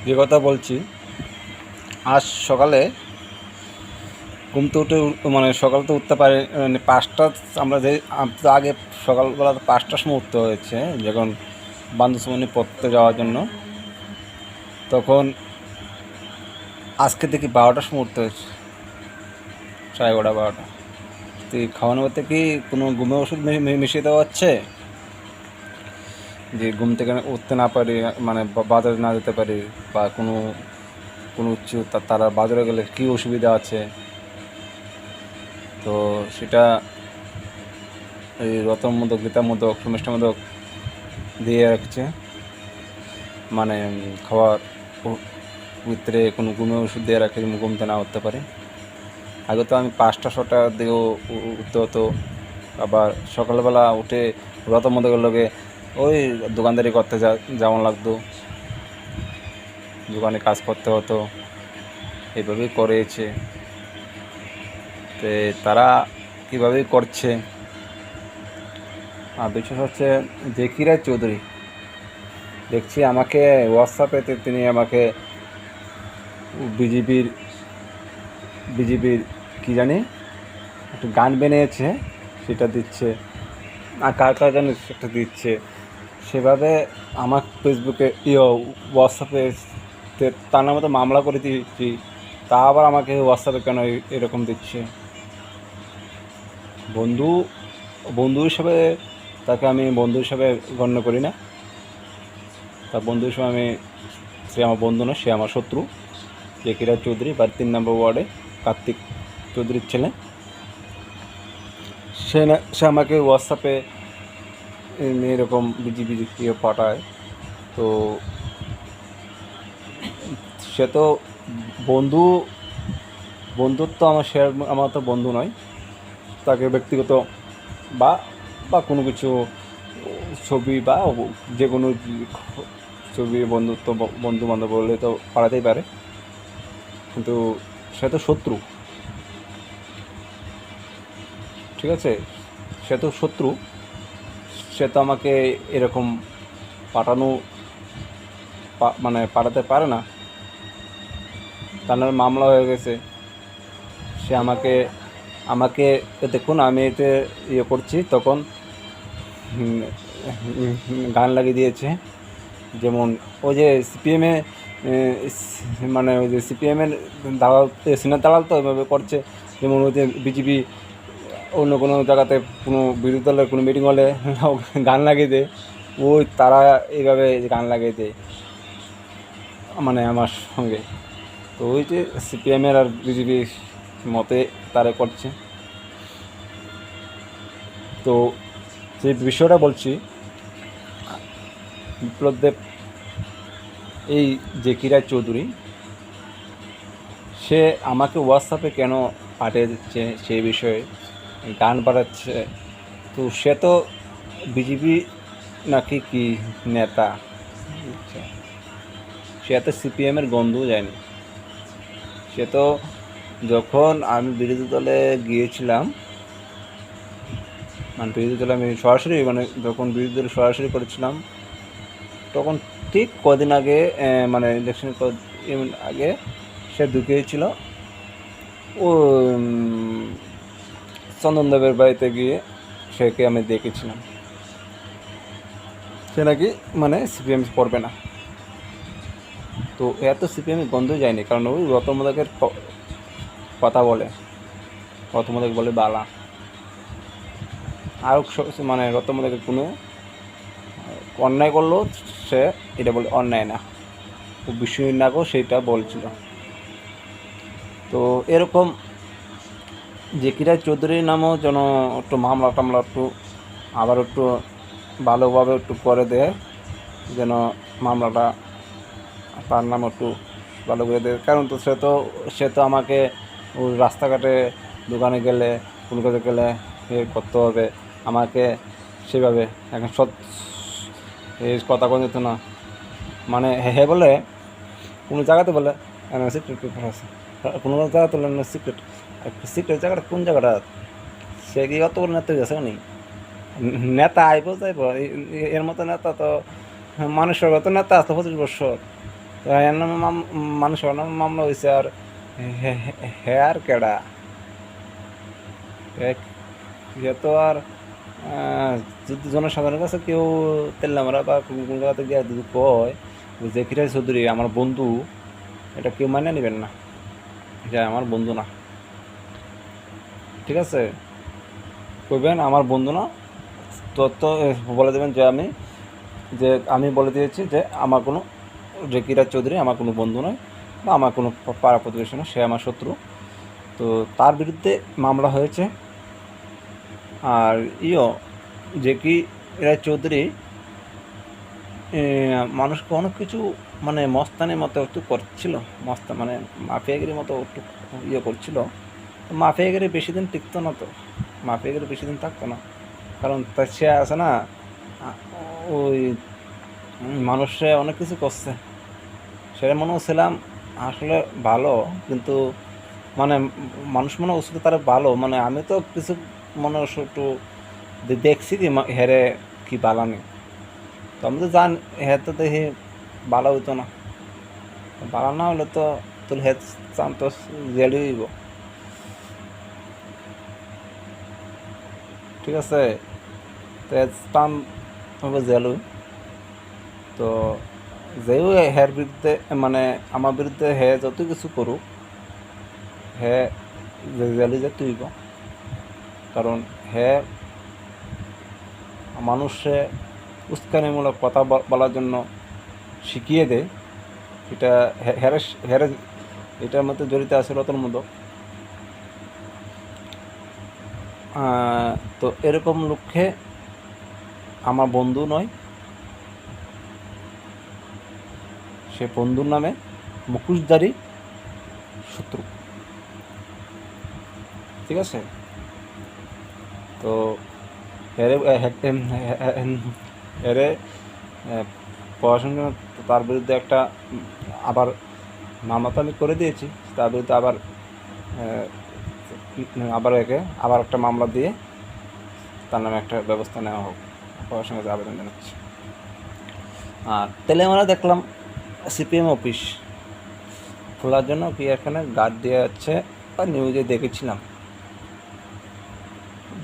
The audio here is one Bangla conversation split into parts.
যে কথা বলছি, আজ সকালে ঘুম তো উঠে মানে সকাল তো উঠতে পারি, মানে 5টা। আমরা যে তো আগে সকালবেলা 5টার সময় উঠতে হয়েছে, যখন বান্দরবানে পড়তে যাওয়ার জন্য। তখন আজকে দেখি 12টার সময় উঠতে হয়েছে, 11:30 12টা। তো এই খাওয়ানোর মধ্যে কি কোনো ঘুমের ওষুধ মিশিয়ে দেওয়া হচ্ছে, যে ঘুম থেকে উঠতে না পারি, মানে বাজারে না যেতে পারি, বা কোনো কোনো কিছু তারা বাজারে গেলে কী অসুবিধা আছে। তো সেটা এই রতনমোদক, গীতামোদক, সুমিষ্টামোদক দিয়ে রাখছে, মানে খাওয়ার ভিতরে কোনো ঘুমের ওষুধ দিয়ে রাখে, ঘুমতে না উঠতে পারে। আগে তো আমি 5টা 6টার দিকেও উঠতে হতো। আবার সকালবেলা উঠে রতনমোদকের লগে ওই দোকানদারি করতে যেমন লাগতো, দোকানে কাজ করতে হতো, এইভাবেই করেছে। তো তারা কীভাবেই করছে। আর বিশেষ হচ্ছে জাকিরা চৌধুরী, দেখছি আমাকে হোয়াটসঅ্যাপেতে তিনি আমাকে বিজেপির কী জানি একটু গান বানিয়েছে, সেটা দিচ্ছে, আর কার কার গান সেটা দিচ্ছে। সেভাবে আমার ফেসবুকে হোয়াটসঅ্যাপে তার নামে তো মামলা করে দিয়েছি, তা আবার আমাকে হোয়াটসঅ্যাপে কেন এরকম দিচ্ছে। বন্ধু বন্ধু হিসাবে তাকে আমি বন্ধু হিসাবে গণ্য করি না। তার বন্ধু হিসাবে সে আমার বন্ধু না, সে আমার শত্রু। জাকিরা চৌধুরী, বাড়ি 3 নম্বর ওয়ার্ডে, কার্তিক চৌধুরীর ছেলে। সে আমাকে হোয়াটসঅ্যাপে এরকম বিজিবি পাঠায়। তো সে তো বন্ধুত্ব আমার তো বন্ধু নয়। তাকে ব্যক্তিগত বা বা কোনো কিছু ছবি বা যে কোনো ছবি বন্ধু বান্ধব বললে তো পাঠাতেই পারে, কিন্তু সে তো শত্রু। ঠিক আছে, সে তো শত্রু। সে তো আমাকে এরকম পাঠানো মানে পাঠাতে পারে না। তার নামে মামলা হয়ে গেছে। সে আমাকে দেখুন, আমি এতে করছি, তখন গান লাগিয়ে দিয়েছে। যেমন ওই যে সিপিএমে, মানে ওই যে সিপিএমের দালাল, সিনের দালাল তো ওইভাবে করছে। যেমন ওই যে বিজেপি অন্য কোনো জায়গাতে কোনো বিরোধী দলের কোনো মিটিং হলে গান লাগিয়ে দেয়, ওই তারা এইভাবে গান লাগিয়ে দেয় মানে আমার সঙ্গে। তো ওই যে সিপিএমের আর বিজেপির মতে তারা করছে। তো যে বিষয়টা বলছি, বিপ্লবদেব, এই জাকিরা চৌধুরী, সে আমাকে হোয়াটসঅ্যাপে কেন পাঠিয়ে দিচ্ছে সেই বিষয়ে গান বাড়াচ্ছে। তো সে তো বিজেপি নাকি কি নেতা, সে তো সিপিএমের গন্ধও যায়নি। সে তো যখন আমি বিরোধী দলে গিয়েছিলাম, মানে বিরোধী দলে আমি সরাসরি, মানে যখন বিরোধী দলে সরাসরি করেছিলাম, তখন ঠিক কদিন আগে, মানে ইলেকশনের কদিন আগে সে ঢুকিয়েছিল ও চন্দনদেবের বাড়িতে গিয়ে সেকে আমি দেখেছিলাম। সে নাকি মানে সিপিএম করবে না। তো এত সিপিএম গন্ধ যায়নি, কারণ ওই রতনমোদকের কথা বলে, রতনমোদক বলে বালা। আর মানে রতনমোদকের কোনো অন্যায় করলেও সে এটা বলে অন্যায় না, ও বিশ্ব নাগও সেইটা বলছিল। তো এরকম জাকিরা চৌধুরীর নামও যেন একটু মামলা টামলা একটু আবার একটু ভালোভাবে একটু করে দেয়, যেন মামলাটা তার নাম একটু ভালো করে দেয়। কারণ তো সে তো আমাকে ওই রাস্তাঘাটে দোকানে গেলে কোনো কাজে গেলে করতে হবে আমাকে সেভাবে। এখন এই কথা কোনো যেত না, মানে হে বলে কোনো জায়গাতে বলে সিক্রেট পেপার আছে, কোনো জায়গাতে বলে সিক্রেট। সিক্রেট জায়গাটা কোন জায়গাটা? সে কি অত বড় নেতা গেছে উনি? নেতা আইব যাইব, এর মতো নেতা তো মানুষের মতো নেতা আছে 25 বছর। তো হ্যার নামে মানুষের নামে মামলা হয়েছে, আর হ্যার কেডা সে তো আর যদি জনসাধারণের কাছে কেউ তেল্লামারা বা কোন জায়গাতে গিয়ে যদি কয় যে কিরাই চৌধুরী আমার বন্ধু, এটা কেউ মানে নেবেন না যে আমার বন্ধু না। ঠিক আছে, কইবেন আমার বন্ধু না, তো বলে দেবেন যে আমি বলে দিয়েছি যে আমার কোনো কিরাজ চৌধুরী আমার কোনো বন্ধু নয় বা আমার কোনো পাড়া প্রতিবেশী নয়, সে আমার শত্রু। তো তার বিরুদ্ধে মামলা হয়েছে। আর কি রায় চৌধুরী মানুষকে অনেক কিছু মানে মস্তানের মতো একটু করছিল, মানে মাফিয়াগিরির মতো একটু করছিল। মাফিয়াগিরি বেশি দিন টিকতো না, তো মাফিয়াগিরি বেশি দিন থাকতো না, কারণ তার সে আছে না ওই মানুষে অনেক কিছু করছে, সেটা মনে হচ্ছিলাম আসলে ভালো, কিন্তু মানে মানুষ মনে হচ্ছিল তারা ভালো, মানে আমি তো কিছু মনে একটু দেখছি কি হেরে কি বালানি, তো আমি তো হ্যাঁ তো দেখি বালা হইতো না, বালা না হলে তো তোর হেড চান তো জেলে হইব। ঠিক আছে, তো হেড চান হবে জেল। তো যেও হের বিরুদ্ধে মানে আমার বিরুদ্ধে হে যত কিছু করুক, হে জেলে যেতে হইব, কারণ হে মানুষে উস্কানিমূলক কথা বলার জন্য শিখিয়ে দেয়, এটা হেরে হেরে এটার মধ্যে জড়িত আছে রতন মোদক। তো এরকম লক্ষ্যে আমার বন্ধু নয়, সে বন্ধুর নামে মুখোশধারী শত্রু। ঠিক আছে, তো এরে পড়াশোনা তার বিরুদ্ধে একটা আবার মামলা তো আমি করে দিয়েছি, তার বিরুদ্ধে আবার একটা মামলা দিয়ে তার নামে একটা ব্যবস্থা নেওয়া হোক, পড়াশোনার কাছে আবেদন জানাচ্ছি। আর তেলেঙ্গানা দেখলাম সিপিএম অফিস খোলার জন্য কি এখানে গার্ড দেওয়া যাচ্ছে, বা নিউজে দেখেছিলাম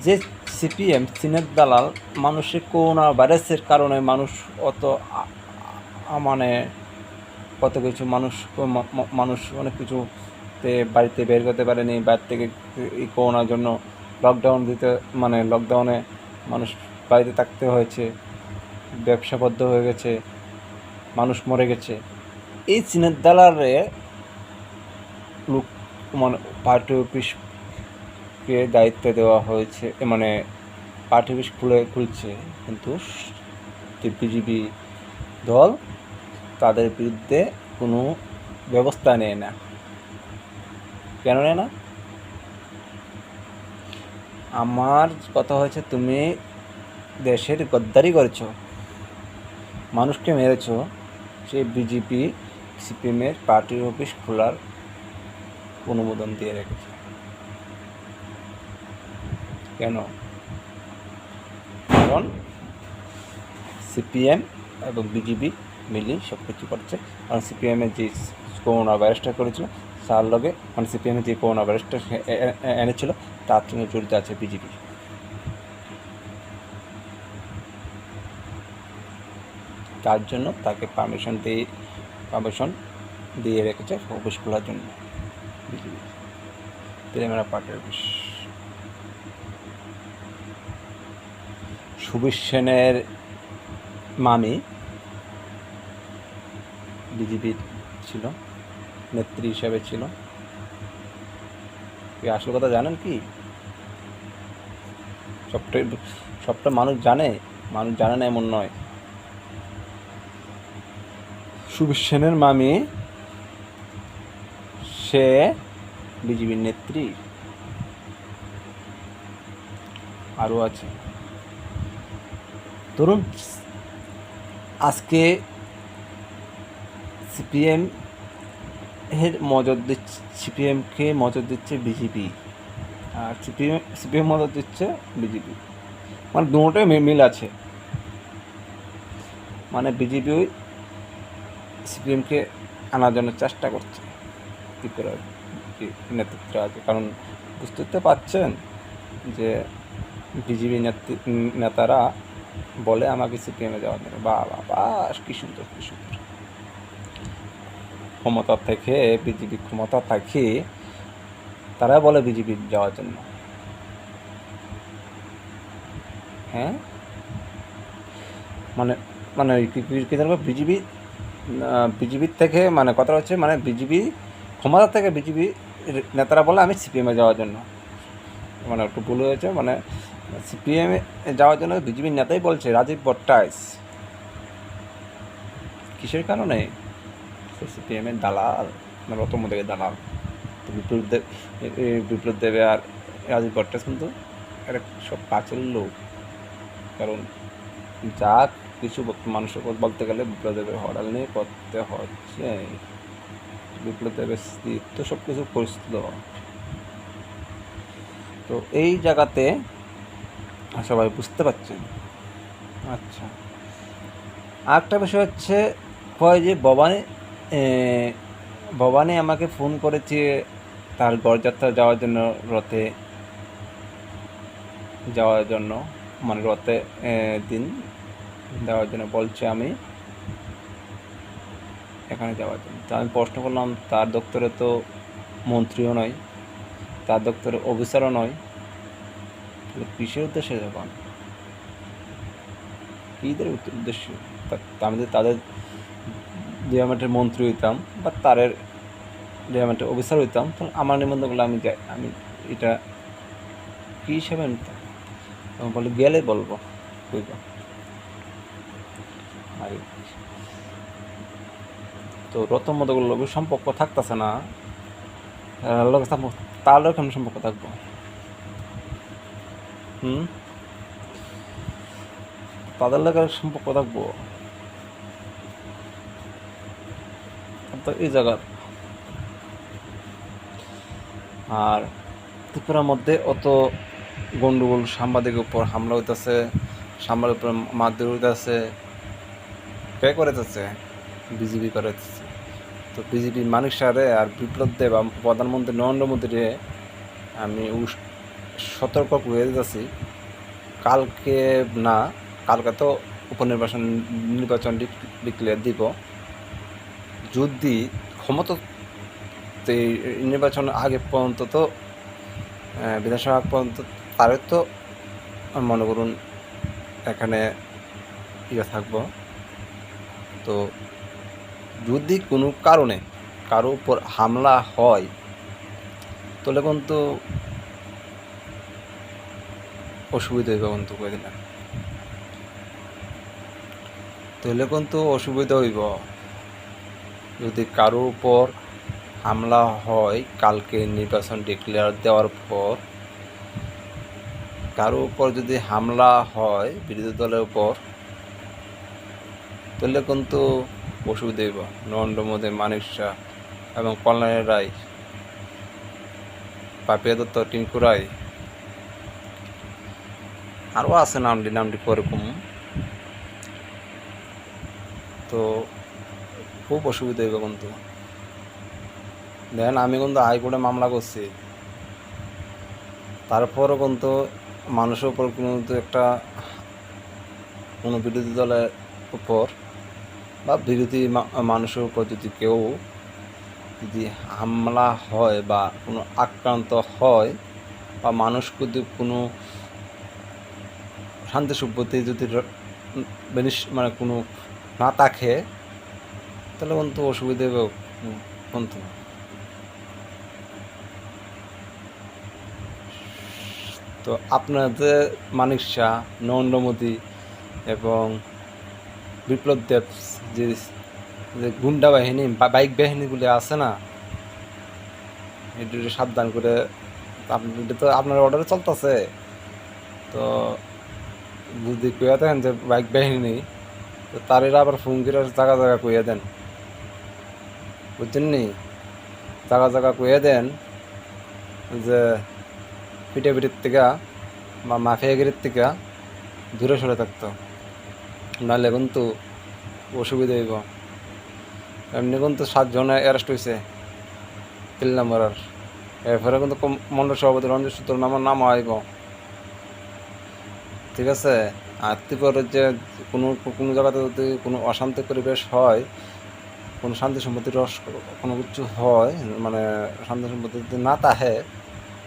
যে সিপিএম চীনের দালাল, মানুষের করোনা ভাইরাসের কারণে মানুষ মানে কত কিছু মানুষ অনেক কিছুতে বাড়িতে বের করতে পারেনি, বাইরে থেকে এই করোনার জন্য লকডাউনে মানুষ বাড়িতে থাকতে হয়েছে, ব্যবসা বন্ধ হয়ে গেছে, মানুষ মরে গেছে। এই চীনের দালালে লোক মানে পার্টি অফিসকে দায়িত্ব দেওয়া হয়েছে, মানে পার্টি অফিস খুলছে, কিন্তু বিজেপি দল তাদের বিরুদ্ধে কোনো ব্যবস্থা নেয় না। কেন নেয় না? আমার কথা হয়েছে, তুমি দেশের গদ্দারি করেছো, মানুষকে মেরেছো, সে বিজেপি সিপিএমের পার্টি অফিস খোলার অনুমোদন দিয়ে রেখেছে। কেন? কারণ সিপিএম এবং বিজেপি মিলি সব কিছু করছে, কারণ সিপিএমের যে করোনা ভাইরাসটা করেছিল তার লগে, মানে সিপিএমের যে করোনা ভাইরাসটা এনেছিল তার সঙ্গে জড়িত আছে বিজেপি। তার জন্য তাকে পারমিশন দিয়ে রেখেছে অফিস খোলার জন্য বিজেপি, তেলেঙ্গানা পার্টির অফিস। সুবীর সেনের মামি বিজেপির ছিল, নেত্রী হিসাবে ছিল। আসল কথা জানেন কি? সবটা মানুষ জানে না এমন নয়। সুবীর সেনের মামি সে বিজেপির নেত্রী, আরও আছে। ধরুন আজকে সিপিএমকে মদত দিচ্ছে বিজেপি, আর সিপিএম মদত দিচ্ছে বিজেপি, মানে দুটোই মিল আছে। মানে বিজেপি সিপিএমকে আনার জন্য চেষ্টা করছে ত্রিপুরার নেতৃত্ব আছে। কারণ বুঝতে তো পারছেন যে বিজেপি নেতারা বলে আমাকে সিপিএমে যাওয়ার জন্য। বা কি সুন্দর, কি সুন্দর। ক্ষমতা থেকে, বিজেপি ক্ষমতা থাকে, তারা বলে বিজেপি যাওয়ার জন্য। হ্যাঁ, মানে মানে কি জানবো, বিজেপির থেকে মানে কথা হচ্ছে, মানে বিজেপি ক্ষমতা থেকে বিজেপি নেতারা বলে আমি সিপিএমে যাওয়ার জন্য। মানে একটু ভুল হয়েছে, মানে সিপিএমে যাওয়ার জন্য বিজেপির নেতাই বলছে। রাজীব ভট্টাচার্য কিসের কারণে? সিপিএমের দালাল, রতন দেবের দালাল। তো বিপ্লব দেবে আর রাজীব ভট্টাচার্য কিন্তু একটা সব কাছের লোক। কারণ যা কিছু মানুষের বলতে গেলে বিপ্লব দেবের হরডাল নিয়ে করতে হচ্ছে। বিপ্লব দেবের স্ত্রীত্ব সব কিছু পরিস্থিতি। তো এই জায়গাতে সবাই বুঝতে পারছেন। আচ্ছা, আরেকটা বিষয় হচ্ছে, কয় যে ভবানী আমাকে ফোন করেছে তার গড়যাত্রা যাওয়ার জন্য, রথে যাওয়ার জন্য, মানে রথে দিন দেওয়ার জন্য বলছে আমি এখানে যাওয়ার জন্য। তো আমি প্রশ্ন করলাম, তার দপ্তরে তো মন্ত্রীও নয়, তার দপ্তরে অফিসারও নয়, কিসের উদ্দেশ্যে যাবেন? কীদের উদ্দেশ্য? আমি তাদের ডিপার্টমেন্টের মন্ত্রী হইতাম বা তাদের ডিপার্টমেন্টের অফিসার হইতাম, তখন আমার নিবন্ধনগুলো আমি যাই, আমি এটা কী হিসাবে নিতাম? তখন বলে গেলে বলবো বুঝবো। আর তো রতন মতগুলো লোকের সম্পর্ক থাকতেছে না, তাহলে কেমন সম্পর্ক থাকবো? তাদের লোকের সম্পর্ক থাকবো। তো এই জায়গার আর ত্রিপুরার মধ্যে অত গন্ডগোল, সাংবাদিকের উপর হামলা হইতেছে, সাংবাদিকের উপর মারধর হইতেছে, কে করেছে? বিজেপি করেছে। তো বিজেপি মানুষ সারে আর বিপ্লব দেব প্রধানমন্ত্রী নরেন্দ্র মোদীরে আমি সতর্ক করে দিতেছি, কালকে না, কালকে তো নির্বাচন ডিক্লেয়ার দিব। যদি ক্ষমতা নির্বাচন আগে পর্যন্ত, তো বিধানসভা আগ পর্যন্ত, তারে তো মনে করুন এখানে থাকবো। তো যদি কোনো কারণে কারো উপর হামলা হয়, তাহলে কিন্তু অসুবিধা হইব, কিন্তু কই দিন, তাহলে কিন্তু অসুবিধা হইব। যদি কারো উপর হামলা হয় কালকে নির্বাচন ডিক্লেয়ার দেওয়ার পর, কারো উপর যদি হামলা হয় বিরোধী দলের উপর, তাহলে কিন্তু অসুবিধা হইব। নরেন্দ্র মোদী, মানিক শাহ এবং কল্যাণী রায়, পাপিয়া দত্ত, টিঙ্কু রায়, আরও আছে নামটি ওরকম। তো খুব অসুবিধা হইব কিন্তু। দেখেন, আমি কিন্তু হাইকোর্টে মামলা করছি, তারপরও কিন্তু মানুষের উপর কোনো বিরোধী দলের উপর বা বিরোধী মানুষের উপর যদি কেউ যদি হামলা হয় বা কোনো আক্রান্ত হয় বা মানুষ যদি কোনো শান্তি সম্পত্তি যদি মানে কোনো না থাকে, তাহলে কিন্তু অসুবিধা হবে কিন্তু। তো আপনাদের মানিক শাহ, নরেন্দ্র মোদী এবং বিপ্লব দেব যে গুন্ডা বাহিনী বা বাইক বাহিনীগুলি আছে না, এটা সাবধান করে, এটা তো আপনার অর্ডারে চলতেছে। তো যদি কইয়া দেন যে বাইক বাহিনী, তো তারেরা আবার ফুঙ্গির জায়গা জায়গা কইয়া দেন, বুঝছেন নি? জায়গা জায়গা কইয়া দেন যে পিটির থেকে বা মাফিয়াগিরির থেকে দূরে সরে থাকতো, নাহলে কিন্তু অসুবিধা হইব। এমনি কিন্তু 7 জন অ্যারেস্ট হয়েছে 3 নম্বরের। এরপরে কিন্তু মন্ডল সভাপতি রঞ্জিত সূত্র নামার নাম আইব, ঠিক আছে। আর ত্রিপুরার যে কোনো কোনো জায়গাতে যদি কোনো অশান্তি পরিবেশ হয়, কোনো শান্তি সম্পত্তির কোনো কিছু হয়, মানে শান্তি সম্পত্তি যদি না তাহে,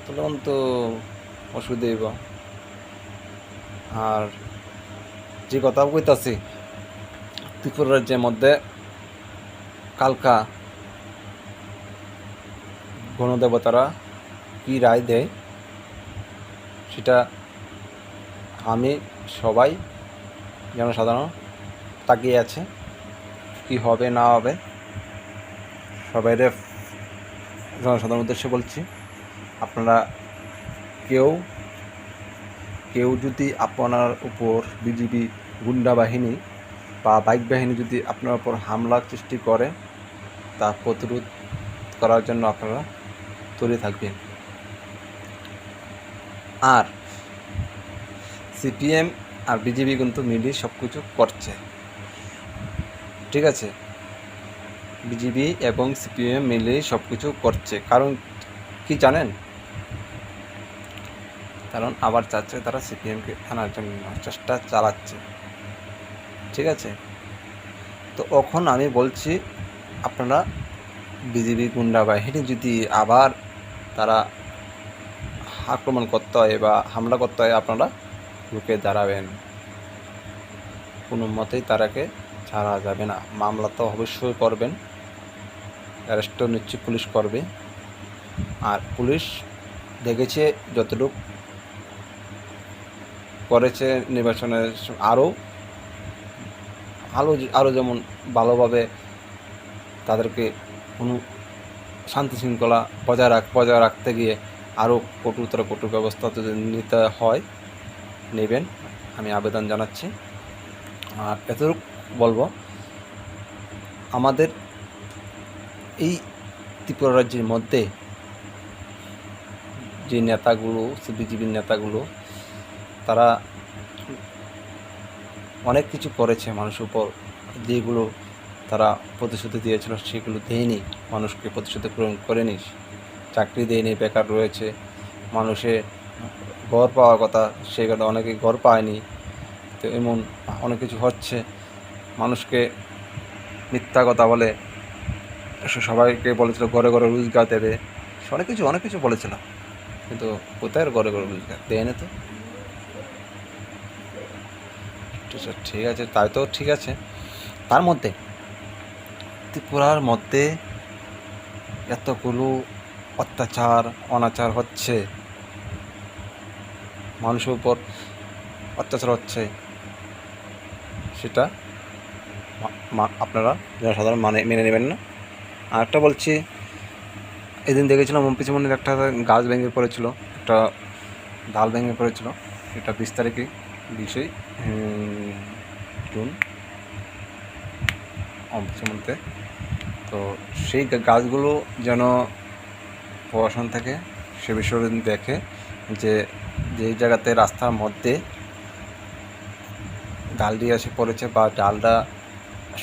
তাহলে কিন্তু অসুবিধা হইব। আর যে কথা কইতাছি, ত্রিপুরা রাজ্যের মধ্যে কালকা গণদেবতারা কী রায় দেয় সেটা আমি সবাই জনসাধারণ তাকিয়ে আছে, কি হবে না হবে। সবাইরে জনসাধারণ উদ্দেশ্যে বলছি, আপনারা কেউ যদি আপনার উপর বিজিবি গুন্ডা বাহিনী বা বাইক বাহিনী যদি আপনার উপর হামলার সৃষ্টি করে, তা প্রতিরোধ করার জন্য আপনারা তৈরি থাকবেন। আর সিপিএম আর বিজেপি কিন্তু মিলিয়ে সব কিছু করছে, ঠিক আছে। বিজেপি এবং সিপিএম মিলিয়ে সব কিছু করছে, কারণ কি জানেন? কারণ আবার চাচ্ছে তারা সিপিএমকে আনার জন্য চেষ্টা চালাচ্ছে, ঠিক আছে। তো এখন আমি বলছি, আপনারা বিজেপি গুন্ডা বাহিনী যদি আবার তারা আক্রমণ করতে হয় বা হামলা করতে হয়, আপনারা রুখে দাঁড়াবেন। কোনো মতেই তারাকে ছাড়া যাবে না। মামলা তো অবশ্যই করবেন, অ্যারেস্টও নিশ্চয়ই পুলিশ করবে। আর পুলিশ দেখেছে যতটুকু করেছে নির্বাচনের আরও যেমন ভালোভাবে তাদেরকে কোনো শান্তি শৃঙ্খলা বজায় রাখতে গিয়ে আরও কঠোর ব্যবস্থা যদি নিতে হয় নেবেন, আমি আবেদন জানাচ্ছি। আর এতটুকু বলবো, আমাদের এই ত্রিপুরা রাজ্যের মধ্যে যে নেতাগুলো, বিজেপির নেতাগুলো, তারা অনেক কিছু করেছে মানুষের উপর, যেগুলো তারা প্রতিশ্রুতি দিয়েছিল সেগুলো দেয়নি, মানুষকে প্রতিশ্রুতি পূরণ করেনি। চাকরি দেয়নি, বেকার রয়েছে, মানুষের ঘর পাওয়ার কথা সেগুলো অনেকে ঘর পায়নি। তো এমন অনেক কিছু হচ্ছে, মানুষকে মিথ্যা কথা বলে সবাইকে বলেছিল ঘরে ঘরে রোজগার দেবে, অনেক কিছু বলেছিল, কিন্তু কোথায় ঘরে ঘরে রোজগার দেয় না। তো ঠিক আছে, তাই তো ঠিক আছে। তার মধ্যে ত্রিপুরার মধ্যে এতগুলো অত্যাচার অনাচার হচ্ছে, মানুষের উপর অত্যাচার হচ্ছে, সেটা আপনারা জনসাধারণ মেনে নেবেন না। আর একটা বলছি, এদিন দেখেছিলাম পিছনের একটা গাছ ভেঙে পড়েছিল, একটা ডাল ভেঙে পড়েছিল, এটা 20 তারিখে 20 জুন মধ্যে। তো সেই গাছগুলো যেন প্রশাসন থেকে সে বিষয়ে দেখে যে যেই জায়গাতে রাস্তার মধ্যে ডালটি এসে পড়েছে বা ডালটা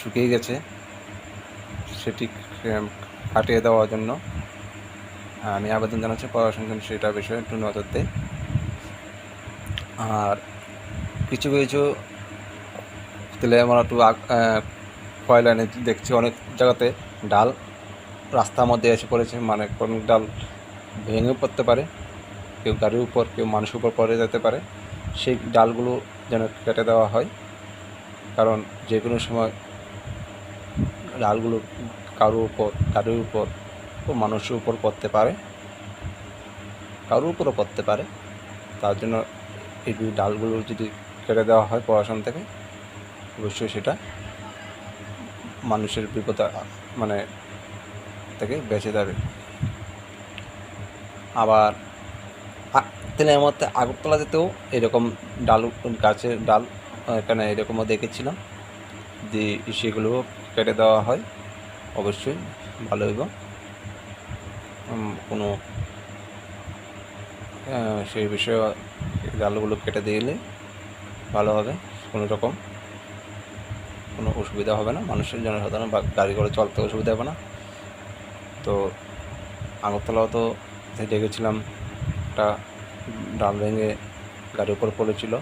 শুকিয়ে গেছে, সেটি কাটিয়ে দেওয়ার জন্য আমি আবেদন জানাচ্ছি প্রশাসন যেন সেটা বিষয়ে একটু নজর দেয়। আর কিছু তেলে আমরা একটু কয়লানে দেখছি অনেক জায়গাতে ডাল রাস্তার মধ্যে এসে পড়েছে, মানে কোন ডাল ভেঙে পড়তে পারে, কেউ গাড়ির উপর, কেউ মানুষের উপর পড়ে যেতে পারে। সেই ডালগুলো যেন কেটে দেওয়া হয়, কারণ যে কোনো সময় ডালগুলো গাড়ির উপর ও মানুষের উপর পড়তে পারে, কারোর উপরও পড়তে পারে। তার জন্য এই ডালগুলো যদি কেটে দেওয়া হয় প্রশাসন থেকে, অবশ্যই সেটা মানুষের বিপদ মানে থেকে বেঁচে যাবে। আবার তেলের মধ্যে আগরতলা যেতেও এরকম গাছের ডাল এখানে এরকমও দেখেছিলাম, যে সেগুলো কেটে দেওয়া হয়, অবশ্যই ভালো হইব। কোনো সেই বিষয়ে ডালগুলো কেটে দিলে ভালো হবে, কোনো রকম কোনো অসুবিধা হবে না, মানুষের জনসাধারণ বা গাড়ি করে চলতে অসুবিধা হবে না। তো আগরতলাও তো দেখেছিলাম একটা ডাল ভেঙে গাড়ির উপর পড়েছিল,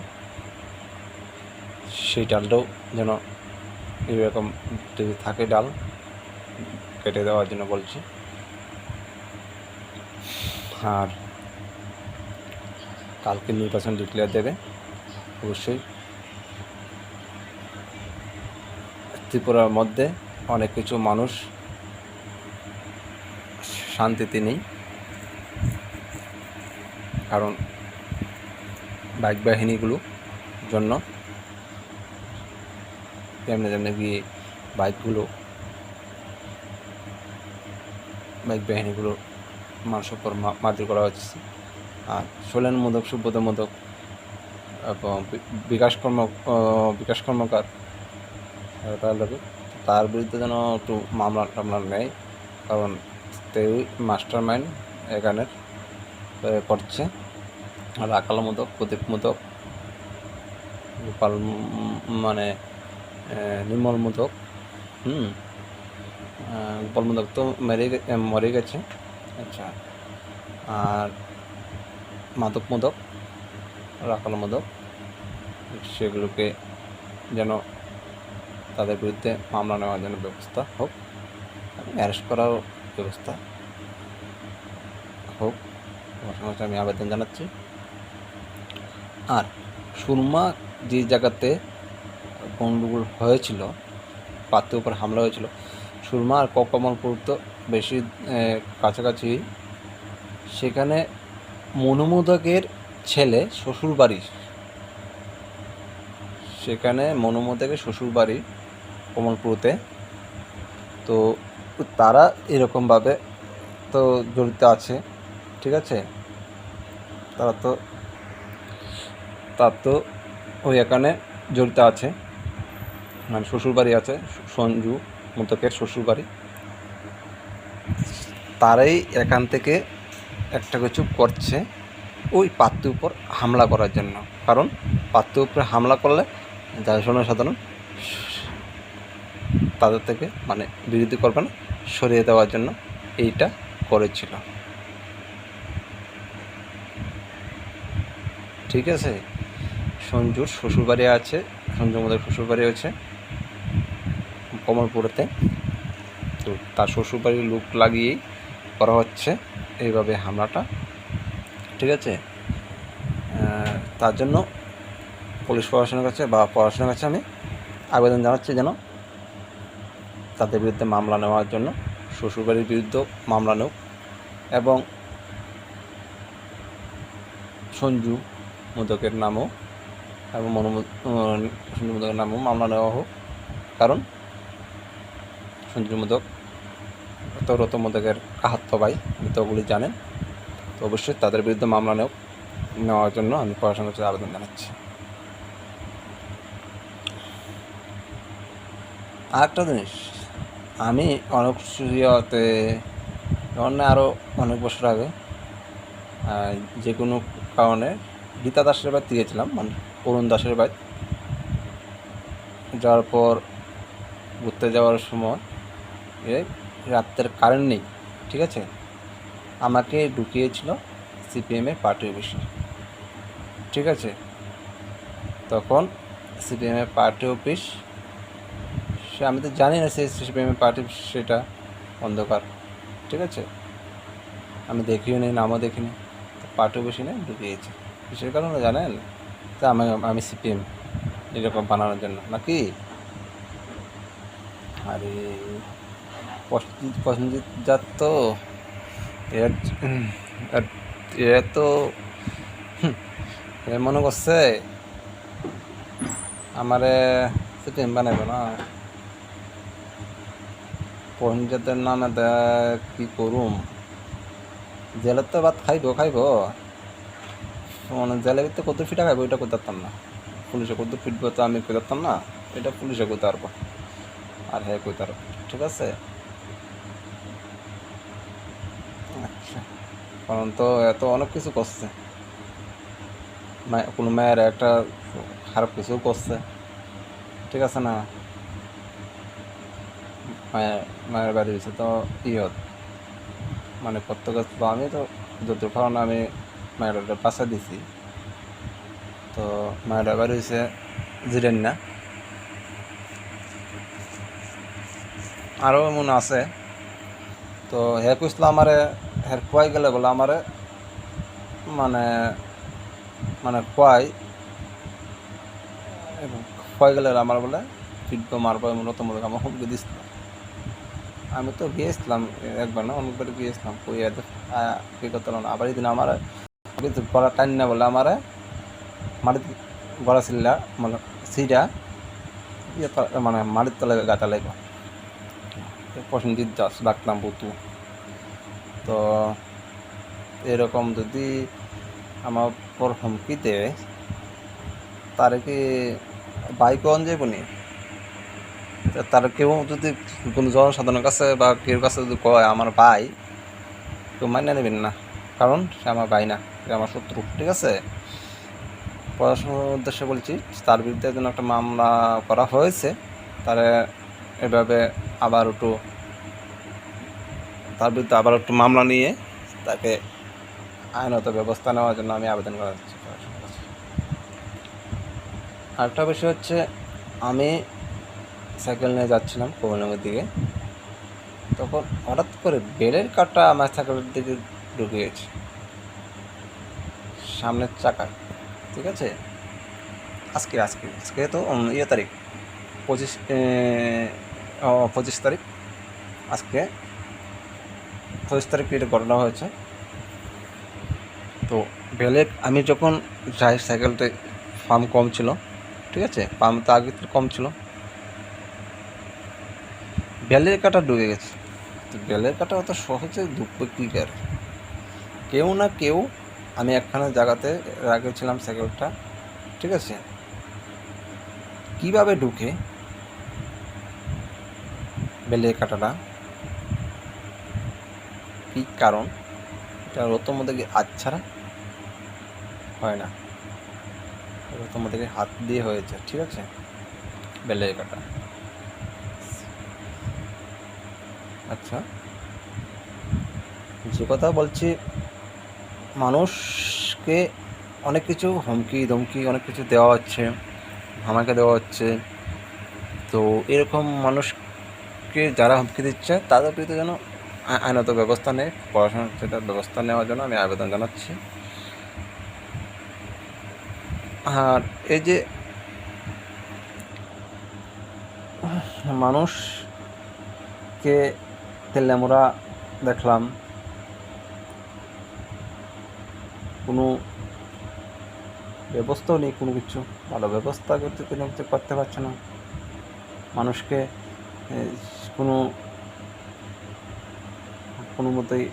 সেই ডালটাও যেন এরকম যদি থাকে ডাল কেটে দেওয়ার জন্য বলছি। আর কালকে নির্বাচন ডিক্লেয়ার দেবে অবশ্যই। ত্রিপুরার মধ্যে অনেক কিছু মানুষ শান্তিতে নেই, কারণ বাইক বাহিনীগুলোর জন্য যেমনি যেমনি গিয়ে বাইক বাহিনীগুলো মানুষের উপর মারধর করা হচ্ছে। আর সোলেন মোদক, সুব্রত মোদক এবং বিকাশ কর্মকার তার বিরুদ্ধে যেন একটু মামলা টামলা নেয়, কারণ তেই মাস্টার মাইন্ড এখানের করছে। আর আকাল মোদক, প্রদীপ মোদক, গোপাল মানে নির্মল মোদক, গোপাল মোদক তো মরে গেছে। আচ্ছা, আর মাদক মোদক, রাখাল মোদক, সেগুলোকে যেন তাদের বিরুদ্ধে মামলা নেওয়ার জন্য ব্যবস্থা হোক, অ্যারেস্ট করার ব্যবস্থা হোক, আমি আবেদন জানাচ্ছি। আর সুরমা যে জায়গাতে গণ্ডগোল হয়েছিল, পাত্রের উপর হামলা হয়েছিল, সুরমা আর কমলপুর তো বেশি কাছাকাছি, সেখানে মনুমোদকের ছেলে শ্বশুরবাড়ি, সেখানে মনুমোদকের শ্বশুরবাড়ি কমলপুরতে, তো তারা এরকমভাবে তো জড়িত আছে, ঠিক আছে, তার তো ওই এখানে জড়িত আছে, মানে শ্বশুরবাড়ি আছে, সঞ্জু মোদকের শ্বশুরবাড়ি, তারাই এখান থেকে একটা কিছু করছে ওই পাত্রের উপর হামলা করার জন্য, কারণ পাত্রের উপরে হামলা করলে জনসাধারণ তাদের থেকে মানে বিরোধী করবে না, সরিয়ে দেওয়ার জন্য এইটা করেছিল, ঠিক আছে। সঞ্জুর শ্বশুরবাড়ি আছে, সঞ্জু মোদকের শ্বশুরবাড়ি আছে কমলপুরেতে, তো তার শ্বশুরবাড়ির লোক লাগিয়েই করা হচ্ছে এইভাবে হামলাটা, ঠিক আছে। তার জন্য পুলিশ প্রশাসনের কাছে বা প্রশাসনের কাছে আমি আবেদন জানাচ্ছি যেন তাদের বিরুদ্ধে মামলা নেওয়ার জন্য, শ্বশুরবাড়ির বিরুদ্ধেও মামলা নেওক এবং সঞ্জু মোদকের নামও এবং সঞ্জু মোদকের নামও মামলা নেওয়া হোক, কারণ সঞ্জু মোদক তো রত মোদকের কাহাত্ম ভাই, মৃতগুলি জানেন, তো অবশ্যই তাদের বিরুদ্ধে মামলা নেওয়ার জন্য আমি প্রশাসনের কাছে আবেদন জানাচ্ছি। আরেকটা জিনিস, আমি অনেক ইয়েতে আরও অনেক বছর আগে যে কোনো কারণে রীতা দাসের বাড়িতে গিয়েছিলাম, মানে অরুণ দাসের বাড়ি, যাওয়ার পর ঘুরতে যাওয়ার সময় রাত্রের কারেন্ট নেই, ঠিক আছে, আমাকে ঢুকিয়েছিল সিপিএমের পার্টি অফিসে, ঠিক আছে। তখন সিপিএমের পার্টি অফিস, সে আমি তো জানি না সে সিপিএমের পার্টি, সেটা অন্ধকার, ঠিক আছে, আমি দেখিও নি, নামও দেখিনি, পার্টি অফিসে নিয়ে ঢুকিয়েছে, কিসের কারণে জানেন? তা আমি সিপিএম এরকম বানানোর জন্য নাকি? আরে প্রসেনজিৎ যাত তো এর তো মনে করছে আমারে সিপিএম বানাইব না, প্রসেনজিতের নামে কি করুম, জেলের তো ভাত খাইব মানে জেলের ভিতরে কত ফিটা খাইব এটা করতাম না, পুলিশে কত ফিটবো তো আমি করতাম না, এটা পুলিশে করতে পারবো আর হ্যাঁ করতে পারবো, ঠিক আছে। আচ্ছা, কারণ তো এত অনেক কিছু করছে, কোনো মেয়ের একটা খারাপ কিছু করছে, ঠিক আছে না, মায়ের মায়ের বাড়ি হয়েছে তো ইয়ত মানে প্রত্যেক তো আমি তো যত কারণে আমি মায়ের বাসা দিছি। তো মায়ের বাড়ি হয়েছে জিরেন না, আরও এমন আছে। তো হে কইসলো আমারে হের খুয়াই গেলে বলে আমারে মানে মানে খুয়াই গেলে আমার বলে ফিটবো মারবো এমন তোমাদের আমার হুমকি দিছিল। আমি তো গিয়েছিলাম একবার না অনেকবার গিয়েছিলাম, কই কি করতে না। আবার এই দিন আমার কিন্তু গলা টান না বলে আমারে মাটিতে গলা ছিলা মানে সিটা ইয়ে মানে মাটির তলায় গাতা লাগবে প্রসেনজিৎ দাস ডাকলাম বুতু। তো এরকম যদি আমার পর হুমকি দেয় তার কি বাইক অন যাইব নি? তার কেউ যদি কোনো জনসাধারণের কাছে বা কেউ কাছে যদি কয় আমার ভাই, কেউ মান্য নেবেন না, কারণ সে আমার ভাই না, সে আমার শত্রু। ঠিক আছে, পড়াশোনার উদ্দেশ্যে বলছি। তার বিরুদ্ধে যেন একটা মামলা করা হয়েছে, তার এভাবে আবার একটু তার বিরুদ্ধে আবার একটু মামলা নিয়ে তাকে আইনত ব্যবস্থা নেওয়ার জন্য আমি আবেদন করা যাচ্ছি। আরেকটা বিষয় হচ্ছে, আমি সাইকেল নিয়ে যাচ্ছিলাম কমলনগরের দিকে, তখন হঠাৎ করে বেলের কাটা আমার সাইকেলের দিকে ঢুকে গেছে সামনের চাকায়। ঠিক আছে, আজকে আজকে আজকে তো তারিখ 25 তারিখ, আজকে 25 তারিখ এটা ঘটনা হয়েছে। তো বেলের আমি যখন যাই সাইকেলটা পাম্প কম ছিল, ঠিক আছে, পাম্প তো আগে কম ছিল, বেলের কাটা ঢুকে গেছে। তো বেলের কাটা অত সহজে ঢুকবে কী করে? কেউ না কেউ, আমি একখানে জায়গাতে রাখেছিলাম সাইকেলটা, ঠিক আছে, কীভাবে ঢুকে বেলের কাটাটা, কী কারণ, এটা রোতর মধ্যে কি ছাড়া হয় না, রোতর মধ্যে হাত দিয়ে হয়েছে। ঠিক আছে, বেলের কাটা। আচ্ছা, যে কথা বলছি, মানুষকে অনেক কিছু হুমকি ধমকি অনেক কিছু দেওয়া হচ্ছে, আমাকে দেওয়া হচ্ছে। তো এরকম মানুষকে যারা হুমকি দিচ্ছে তাদের বিরুদ্ধে যেন আইনত ব্যবস্থা নেয়, পড়াশোনার যেটা ব্যবস্থা নেওয়ার জন্য আমি আবেদন জানাচ্ছি। আর এই যে মানুষকে তেলেমোড়া দেখলাম, কোনো ব্যবস্থাও নেই, কোনো কিছু ভালো ব্যবস্থা করতে কোনো কিছু করতে পারছে না মানুষকে। কোনো কোনো মতোই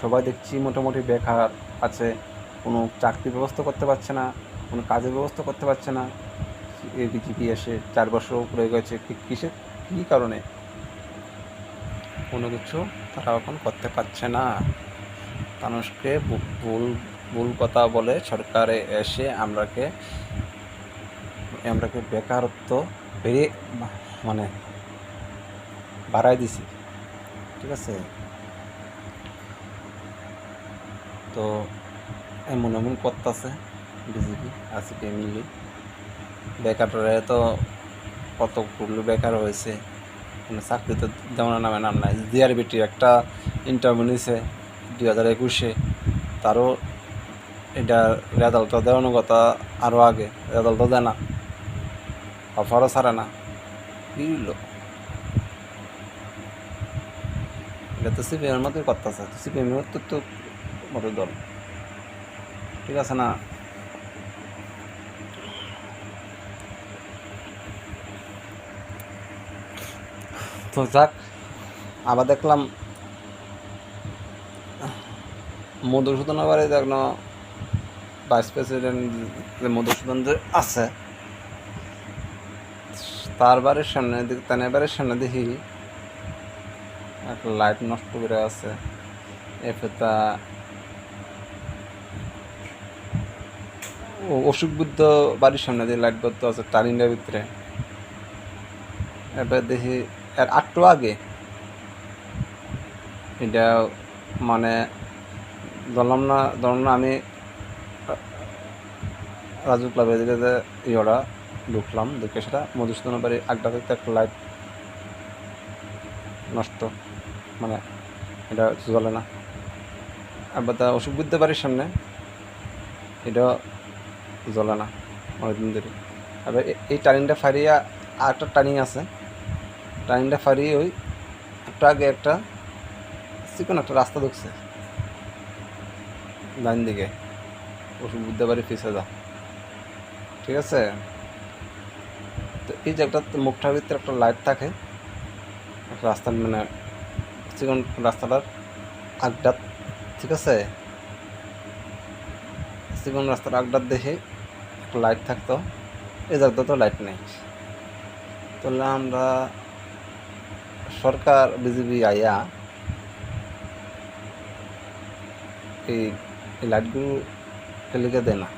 সবাই দেখছি মোটামুটি বেকার আছে, কোনো চাকরির ব্যবস্থা করতে পারছে না, কোনো কাজের ব্যবস্থা করতে পারছে না। এদিকে এসে 4 বছর উপরে গেছে, কিসের কী কারণে? কোনো কিছু তারা এখন করতে পারছে না। মানুষকে ভুল ভুল কথা বলে সরকারে এসে আমরাকে বেকারত্ব বেড়ে মানে বাড়াই দিছি। ঠিক আছে, তো এমন এমন করতেছে বিজেপি আসিপি মিলি, বেকাররা তো কতগুলো বেকার হয়েছে, কোনো চাকরি তো যেমন নামে নাম নাই। জিআরবিটির একটা ইন্টারভিউ নিয়েছে 2021-এ, তারও এটা রেজাল্টটা দেওয়ানোর কথা আরও আগে, রেজাল্টও দেয় না, অফারও ছাড়ে না। কী হলো? এটা তো সিপিএমের মতোই করতেছে, সিপিএমের তো মতো দল, ঠিক আছে না? তো যাক, আবার দেখলাম মধুসূদন বাড়ি দেখলো ভাইস প্রেসিডেন্ট মধুসূদন যে আছে, তার বাড়ির সামনে তার বাড়ির সামনে দেখি একটা লাইট নষ্ট করে আছে। এফেতা অসুখ বুদ্ধ বাড়ির সামনে দিয়ে লাইট বলতে আছে টার্নিংয়ের ভিতরে। এবার দেখি এর একটু আগে এটা মানে ধরলাম না আমি রাজু ক্লাবের দিকে যে ইয়েটা ঢুকলাম, দেখে সেটা মধুসূদন বাড়ির আড্ডা থেকে একটা লাইট নষ্ট, মানে এটা জ্বলে না। আবার তা অসুখ বুদ্ধি বাড়ির সামনে এটা জ্বলে না অনেকদিন ধরে। আবার এই টার্নিংটা ফারিয়ে আর একটা টার্নিং আছে, টার্নিংটা ফারিয়ে ওই একটু আগে একটা চিকন একটা রাস্তা ঢুকছে ডান দিকে, অসুখ বুদ্ধি বাড়ির পিছে যা, ঠিক আছে। তো এই যে একটা মুখটার ভিতরে একটা লাইট থাকে, একটা রাস্তা মানে চিকন রাস্তাটার আগডাত, ঠিক আছে, চিকন রাস্তার আগডাত দেখে একটা লাইট থাকতো, এই জায়গাটা তো লাইট নেই। তাহলে আমরা সরকার বিজেপি আইয়া এই লাইটগুলো কেলিকে দেয় না,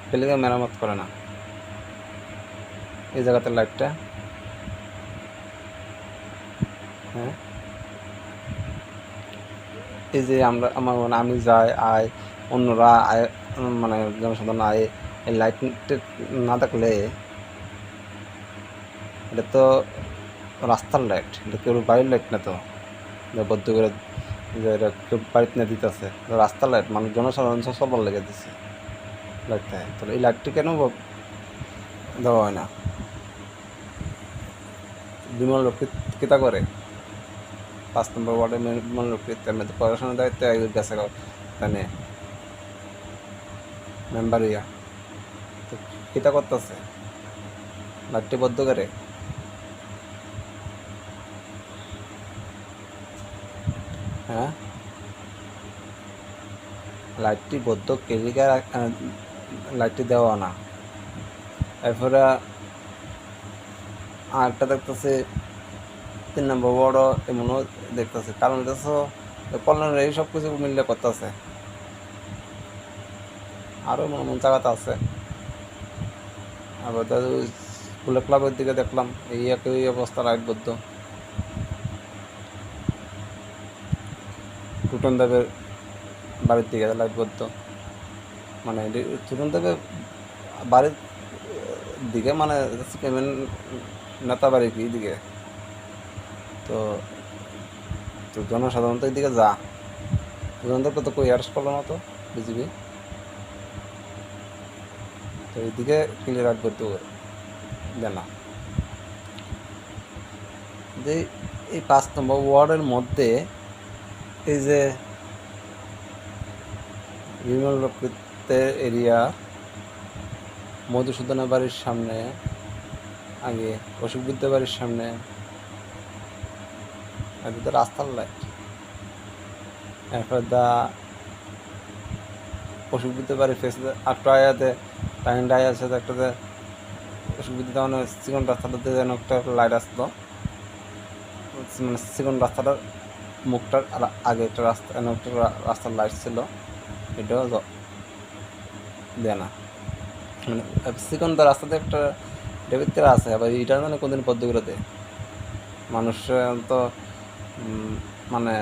কেলিকে মেরামত করে না এই জায়গাতে লাইটটা। হ্যাঁ, এই যে আমি যাই আয়, অন্যরা আয়, মানে জনসাধারণ আয়, এই লাইট না থাকলে এটা তো রাস্তার লাইট, এটা কেউ বাড়ির লাইট না, তো বদ্ধ করে যে এটা কেউ বাড়িতে না দিতেছে, রাস্তার লাইট, মানুষ জনসাধারণ সবার লেগে দিচ্ছে লাইটটা। তাহলে এই লাইটটি কেন দেওয়া হয় না? বিমল রক্ষিত কিতা করে 5 নম্বর ওয়ার্ডে বিমল রক্ষিত এমনি পড়াশোনার দায়িত্বে গেছে তানে মেম্বার ইয়া, তো কিতা করতেছে লাইটটি বদ্ধ করে? হ্যাঁ, লাইটটি বদ্ধ কেজিকে লাইটটি দেওয়া না। এরপরে আরেকটা দেখতেছে 3 নম্বর ওয়ার্ডও এমনও দেখতেছে, কারণ এটা তো কল্যাণের এই সব কিছু মিললে করতেছে। আরও এমন জায়গাতে আছে। আবার স্কুলের ক্লাবের দিকে দেখলাম এই একই অবস্থা, লাইট বদ্ধ। টুটন দেবের বাড়ির দিকে লাইট বদ্ধ, মানে টুটন দেবের বাড়ির দিকে মানে নেতা বাড়ি কি দিকে, তো জনসাধারণ তো এইদিকে যা, টুটনদেরকে তো কই অ্যারেস্ট করলো না তো বিজেপি, তো এইদিকে ক্লিয়ার লাইট বদ্ধ দেয় না। যে এই 5 নম্বর ওয়ার্ডের মধ্যে এই যে বিমল রক্ষিতের এরিয়া, মধুসূদনের বাড়ির সামনে, আগে অসুখ বুদ্ধের বাড়ির সামনে, তো রাস্তার লাইট। এরপর অসুখ বুদ্ধের বাড়ির ফেসে আটটা আয়াতে টাইমটা আছে, একটাতে অসুখ বুদ্ধি মানে চিকন রাস্তাটাতে যেন একটা লাইট আসতো, মানে চিকন রাস্তাটার মুখটার আর আগে একটা রাস্তা একটা রাস্তার লাইট ছিল, এটাও দেয় না। মানে চিকন রাস্তাতে একটা ভিতরে আছে, আবার এটা মানে কোনদিন পদ্ম করে দেয় মানুষ, তো মানে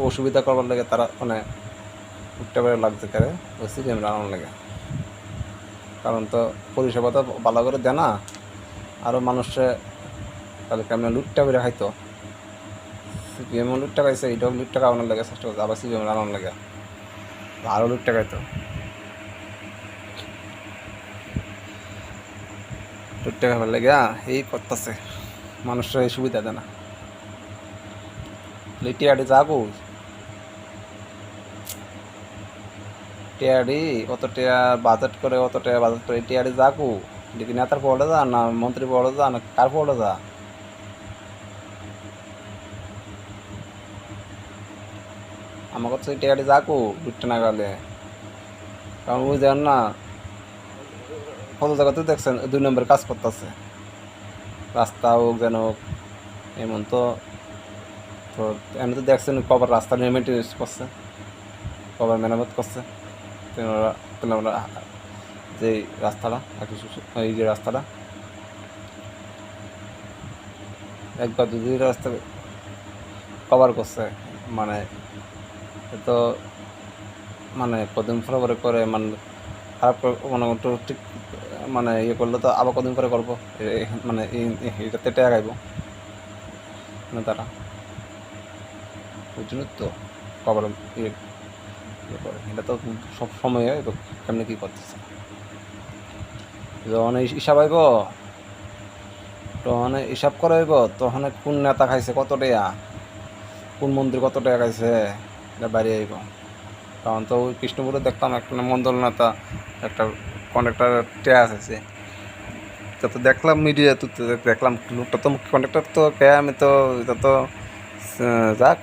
অসুবিধা করবার লাগে তারা, মানে উঠতে পারে লাগছে করে ওই সিপিএম রানানোর লাগে, কারণ তো পরিষেবা তো ভালো করে দেয় না, আরও মানুষে তাহলে কেমন লুটটা করে হয়তো সিপিএমও লুট টাকাইছে, এটাও লুট টাকা আনার লাগে চেষ্টা করছে, আবার সিপিএম রানানোর লাগে আরও লুট টাকাইতো, লুট টাকা ভালো লাগে এই করতেছে, মানুষের এই সুবিধা দেয় না। টিয়াডি যাবো, টিয়াডি অত টাকা বাজেট করে, অত টাকা বাজেট করে টিয়াডি যাবো, দেখি নেতার পড়ে যা না মন্ত্রী পড়ে যা না কার পড়ে যা, আমার কাছে টিয়াডি যাবো লুটতে না গেলে। কারণ ওই যেন না কত জায়গাতে দেখছেন 2 নম্বর কাজ করতেছে, রাস্তা হোক যেন হোক, এমন তো তো এমনি তো দেখছেন কবার রাস্তা মেনটেন্স করছে, কবার মেরামত করছে, আমরা যে রাস্তাটা এই যে রাস্তাটা একবার দুই রাস্তা কভার করছে, মানে তো মানে কদিন পরে করে মানে খারাপ মানে একটু ঠিক মানে ইয়ে করলে তো আবার কদিন পরে করবো, মানে এটাতে টাকা খাইব মানে তারা, ওই জন্য তো কভার ইয়ে ইয়ে করে। এটা তো সব সময় কেমনি কী করতেছে, যখন হিসাব আইব, তখন হিসাব করাইব, তখন কোন নেতা খাইছে কত টাকা, কোন মন্দির কত টাকা খাইছে, এটা বাইরে আইব। কারণ তো ওই কৃষ্ণপুরে দেখতাম একটা মন্ডল নেতা একটা কন্ডাক্টার টেয়া আছে, তো দেখলাম মিডিয়া তো দেখলাম লোকটা তো কন্ডাক্টার তো কে, আমি তো এটা তো যাক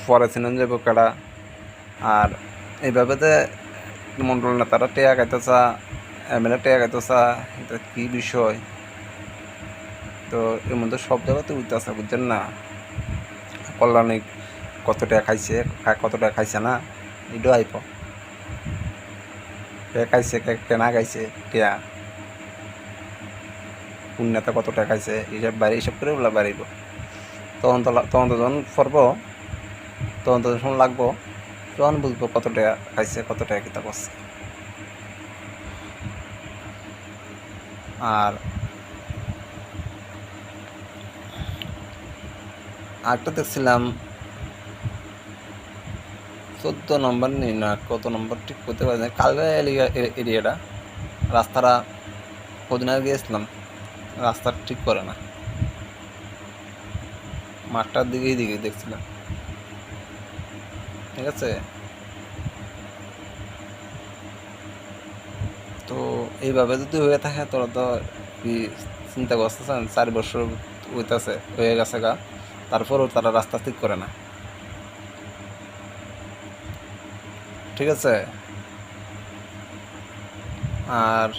পরে ছিলেন যে কেডা। আর এইভাবে যে মন্ডল নেতারা টেয়া খাইতেছা, এমএলএ টেয়া খাইতেছা, এটা কী বিষয়? তো এর মধ্যে সব জায়গাতে উঠতেছে, বুঝছেন না? কল্যাণিক কত টাকা খাইছে, কত টাকা খাইছে না, এটাও আইপ কে খাইছে কে না খাইছে, টিয়া কোন নেতা কত টাকা খাইছে, হিসাব করে ওগুলো বাড়িব। তখন তো যখন পড়ব, তখন তো যখন লাগবো, তখন বুঝবো কত টাকা খাইছে, কত টাকা কিতা করছে। আর আরেকটা দেখছিলাম 14 নম্বর নেই না কত নম্বর ঠিক করতে পারি না, কালকা এরিয়াটা রাস্তাটা কদিন আগে গিয়েছিলাম, রাস্তা ঠিক করে না, মাঠটার দিকেই দেখছিলাম, ঠিক আছে। তো এইভাবে যদি হয়ে থাকে তোরা তো কি চিন্তা করতেছেন, 4 বছর হয়ে গেছে গা, তারপরও তারা রাস্তা ঠিক করে না, ঠিক আছে। আর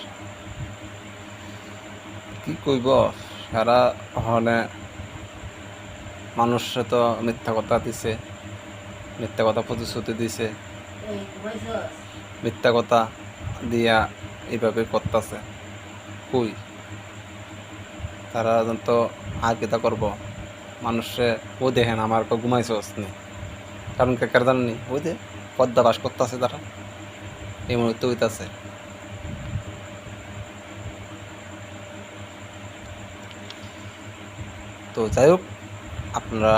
কি কইব, সারা হনে মানুষে তো মিথ্যা কথা দিছে, মিথ্যা কথা প্রতিশ্রুতি দিছে, মিথ্যা কথা দিয়া এইভাবে করতেছে। কই তারা তো আর কিতা করব, মানুষে ও দেখেন আমার ঘুমাইছে নি, কারণ কেকার জাননি ওই যে পদ্মা বাস করতেছে, তারা এই মুহূর্তে হইতাছে। তো যাই হোক, আপনারা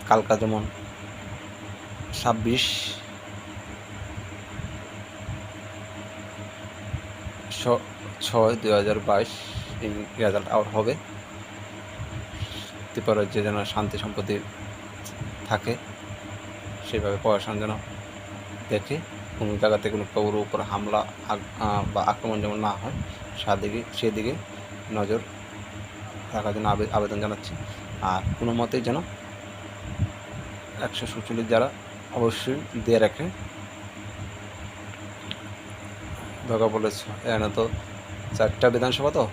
কালকা যেমন 26/6/2022 এই রেজাল্ট আউট হবে। ত্রিপুরার যে যেন শান্তি সম্পত্তি থাকে, সেভাবে পড়াশোনা যেন দেখে, কোনো জায়গাতে কোনো কারোর উপর হামলা বা আক্রমণ যেমন না হয়, সেদিকে নজর রাখার জন্য আবেদন জানাচ্ছি। আর কোনো মতেই যেন 147 যারা অবশ্যই দিয়ে রাখে, দরকার বলেছ এখানে তো 4টা বিধানসভা, তো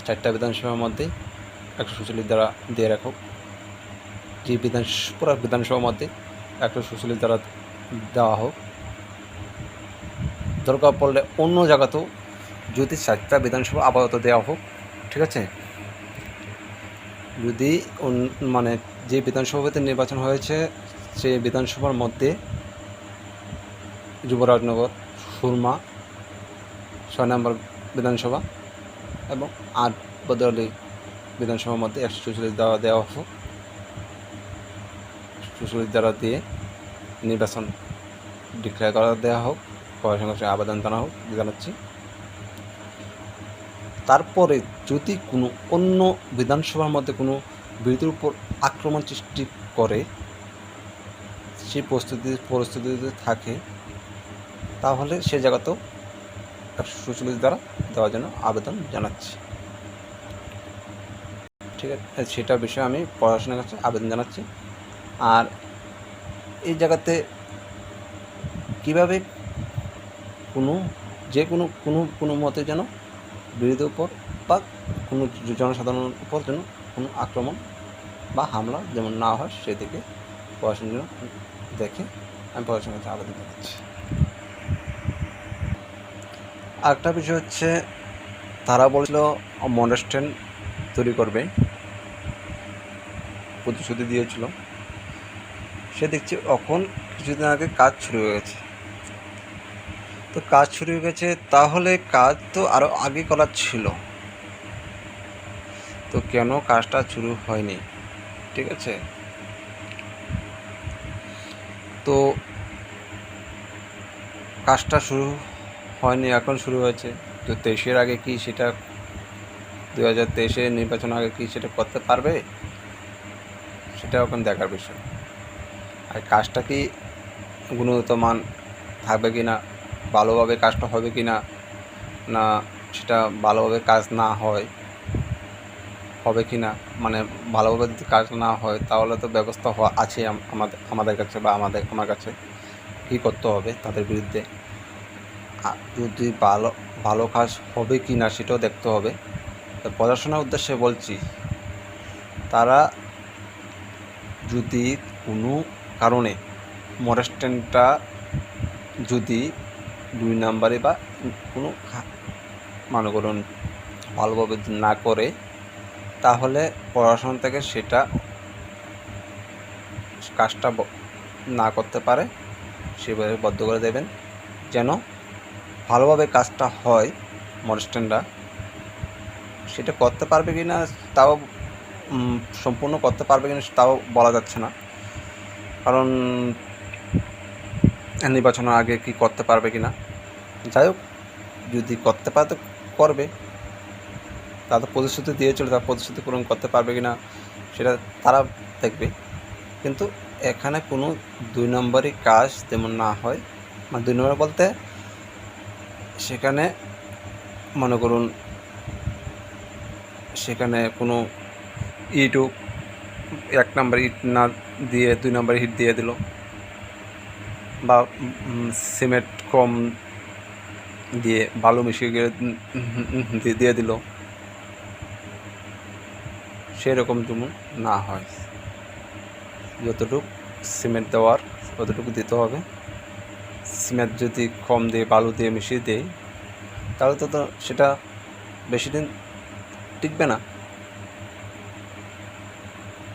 4টা বিধানসভার মধ্যে 147 দ্বারা দিয়ে রাখো, যে পুরো বিধানসভার মধ্যে 147 দ্বারা দেওয়া হোক। দরকার পড়লে অন্য জায়গাতেও যদি 4টা বিধানসভা আপাতত দেওয়া হোক, ঠিক আছে। যদি মানে যে বিধানসভাতে নির্বাচন হয়েছে সেই বিধানসভার মধ্যে যুবরাজনগর, সুরমা 6 নম্বর বিধানসভা এবং 8 বদলি বিধানসভার মধ্যে 146 দেওয়া হোক, 146 দ্বারা দিয়ে নির্বাচন ডিক্লেয়ার করা দেওয়া হোক, প্রশাসনের আবেদন জানাচ্ছি। তারপরে যদি কোনো অন্য বিধানসভার মধ্যে কোনো বিরোধীর উপর আক্রমণ সৃষ্টি করে, সেই পরিস্থিতিতে থাকে, তাহলে সে জায়গাতেও 147 দ্বারা দেওয়ার জন্য আবেদন জানাচ্ছি, ঠিক আছে। সেটা বিষয়ে আমি প্রশাসনের কাছে আবেদন জানাচ্ছি। আর এই জায়গাতে কীভাবে কোনো মতে যেন বিরোধীর উপর বা কোনো জনসাধারণের উপর যেন কোনো আক্রমণ বা হামলা যেমন না হয়, সেদিকে প্রশাসন যেন দেখে, আমি প্রশাসনের কাছে আবেদন জানাচ্ছি। আরেকটা বিষয় হচ্ছে, তারা বলেছিল মডেল স্ট্যান্ড তৈরি করবে প্রতিশ্রুতি দিয়েছিল, সে দেখছি এখন কিছুদিন আগে কাজ শুরু হয়ে গেছে। তো কাজ শুরু হয়ে গেছে, তাহলে কাজ তো আরও আগে করার ছিল, তো কেন কাজটা শুরু হয়নি? ঠিক আছে, তো কাজটা শুরু হয়নি, এখন শুরু হয়েছে। তো 23-এর আগে কি সেটা 2023-এর নির্বাচন আগে কি সেটা করতে পারবে, সেটা এখন দেখার বিষয়। আর কাজটা কি গুণগত মান থাকবে কি না, ভালোভাবে কাজটা হবে কি না, না সেটা ভালোভাবে কাজ না হয় হবে কি না, মানে ভালোভাবে যদি কাজ না হয় তাহলে তো ব্যবস্থা আছে আমাদের কাছে বা আমার কাছে কী করতে হবে তাদের বিরুদ্ধে। যদি ভালো কাজ হবে কি না সেটাও দেখতে হবে। তো পড়াশোনার উদ্দেশ্যে বলছি, তারা যদি কোনো কারণে মডেস্টেনটা যদি 2 নাম্বারে বা কোনো মনে করুন ভালোভাবে না করে, তাহলে পড়াশোনা থেকে সেটা কাজটা না করতে পারে, সেভাবে বদ্ধ করে দেবেন যেন ভালোভাবে কাজটা হয়। মডেস্টেনরা সেটা করতে পারবে কি না তাও সম্পূর্ণ করতে পারবে কিনা তাও বলা যাচ্ছে না, কারণ নির্বাচনের আগে কি করতে পারবে কি না। যাই হোক, যদি করতে পারে তো করবে, তাদের প্রতিশ্রুতি দিয়েছিল, তার প্রতিশ্রুতি পূরণ করতে পারবে কি না সেটা তারা দেখবে। কিন্তু এখানে কোনো 2 নম্বরই কাজ তেমন না হয়, মানে 2 নম্বর বলতে সেখানে মনে করুন সেখানে কোনো ইটও 1 নম্বর ইট না দিয়ে 2 নম্বর ইট দিয়ে দিল, বা সিমেন্ট কম দিয়ে বালু মিশিয়ে দিয়ে দিল, সেরকম যেমন না হয়। যতটুকু সিমেন্ট দেওয়ার ততটুকু দিতে হবে। সিমেন্ট যদি কম দিয়ে বালু দিয়ে মিশিয়ে দেয় তাহলে তো সেটা বেশি দিন টিকবে না।